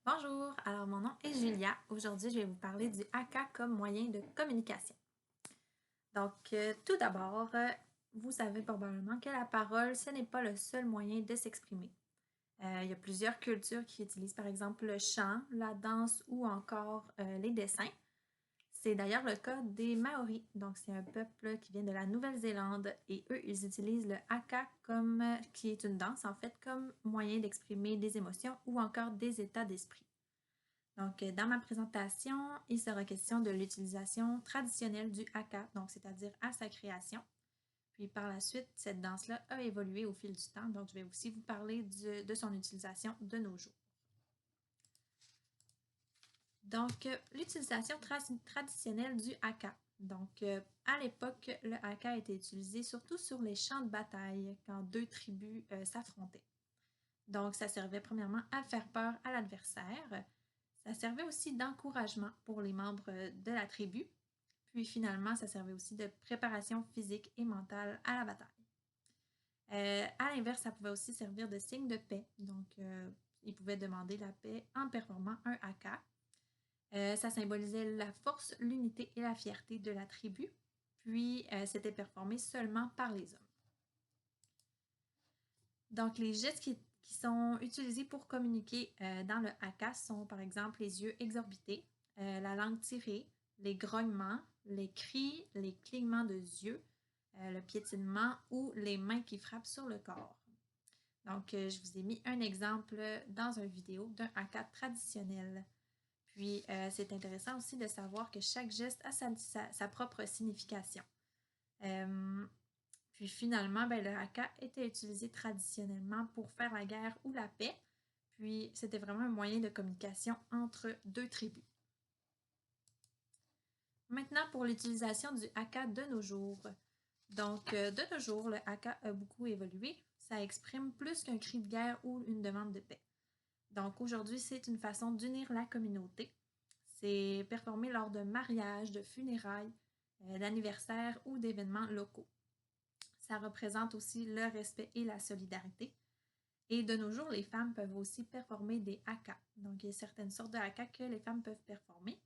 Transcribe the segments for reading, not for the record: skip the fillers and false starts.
Bonjour, alors mon nom est Julia. Aujourd'hui, je vais vous parler du haka comme moyen de communication. Donc, tout d'abord, vous savez probablement que la parole, ce n'est pas le seul moyen de s'exprimer. Il y a plusieurs cultures qui utilisent par exemple le chant, la danse ou encore les dessins. C'est d'ailleurs le cas des Maoris. Donc, c'est un peuple qui vient de la Nouvelle-Zélande et eux, ils utilisent le haka comme, qui est une danse en fait, comme moyen d'exprimer des émotions ou encore des états d'esprit. Donc, dans ma présentation, il sera question de l'utilisation traditionnelle du haka, donc c'est-à-dire à sa création. Puis par la suite, cette danse-là a évolué au fil du temps, donc je vais aussi vous parler de son utilisation de nos jours. Donc, l'utilisation traditionnelle du haka. Donc, à l'époque, le haka était utilisé surtout sur les champs de bataille, quand deux tribus s'affrontaient. Donc, ça servait premièrement à faire peur à l'adversaire. Ça servait aussi d'encouragement pour les membres de la tribu. Puis finalement, ça servait aussi de préparation physique et mentale à la bataille. À l'inverse, ça pouvait aussi servir de signe de paix. Donc, ils pouvaient demander la paix en performant un haka. Ça symbolisait la force, l'unité et la fierté de la tribu. Puis, c'était performé seulement par les hommes. Donc, les gestes qui sont utilisés pour communiquer dans le haka sont par exemple les yeux exorbités, la langue tirée, les grognements, les cris, les clignements de yeux, le piétinement ou les mains qui frappent sur le corps. Donc, je vous ai mis un exemple dans une vidéo d'un haka traditionnel. Puis, c'est intéressant aussi de savoir que chaque geste a sa propre signification. Puis finalement, le haka était utilisé traditionnellement pour faire la guerre ou la paix. Puis c'était vraiment un moyen de communication entre deux tribus. Maintenant, pour l'utilisation du haka de nos jours. Donc, de nos jours, le haka a beaucoup évolué. Ça exprime plus qu'un cri de guerre ou une demande de paix. Donc, aujourd'hui, c'est une façon d'unir la communauté. C'est performé lors de mariages, de funérailles, d'anniversaires ou d'événements locaux. Ça représente aussi le respect et la solidarité. Et de nos jours, les femmes peuvent aussi performer des haka. Donc, il y a certaines sortes de haka que les femmes peuvent performer.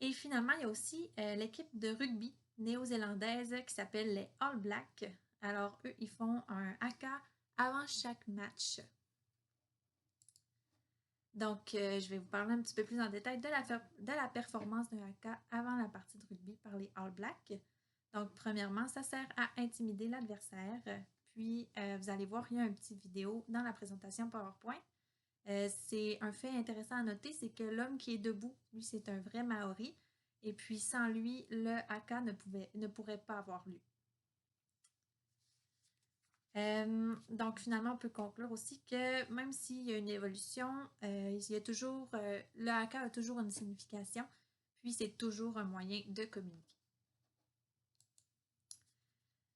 Et finalement, il y a aussi l'équipe de rugby néo-zélandaise qui s'appelle les All Blacks. Alors, eux, ils font un haka avant chaque match. Donc, je vais vous parler un petit peu plus en détail de la performance d'un haka avant la partie de rugby par les All Blacks. Donc, premièrement, ça sert à intimider l'adversaire. Puis, vous allez voir, il y a une petite vidéo dans la présentation PowerPoint. C'est un fait intéressant à noter, c'est que l'homme qui est debout, lui, c'est un vrai Maori. Et puis, sans lui, le haka ne pourrait pas avoir lieu. Donc, finalement, on peut conclure aussi que même s'il y a une évolution, il y a toujours, le haka a toujours une signification, puis c'est toujours un moyen de communiquer.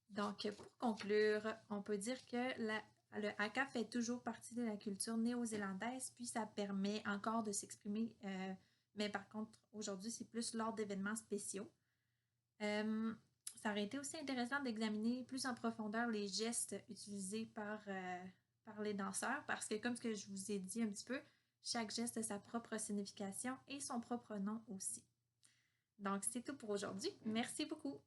Donc, pour conclure, on peut dire que le haka fait toujours partie de la culture néo-zélandaise, puis ça permet encore de s'exprimer, mais par contre, aujourd'hui, c'est plus lors d'événements spéciaux. Ça aurait été aussi intéressant d'examiner plus en profondeur les gestes utilisés par les danseurs, parce que comme ce que je vous ai dit un petit peu, chaque geste a sa propre signification et son propre nom aussi. Donc, c'est tout pour aujourd'hui. Merci beaucoup!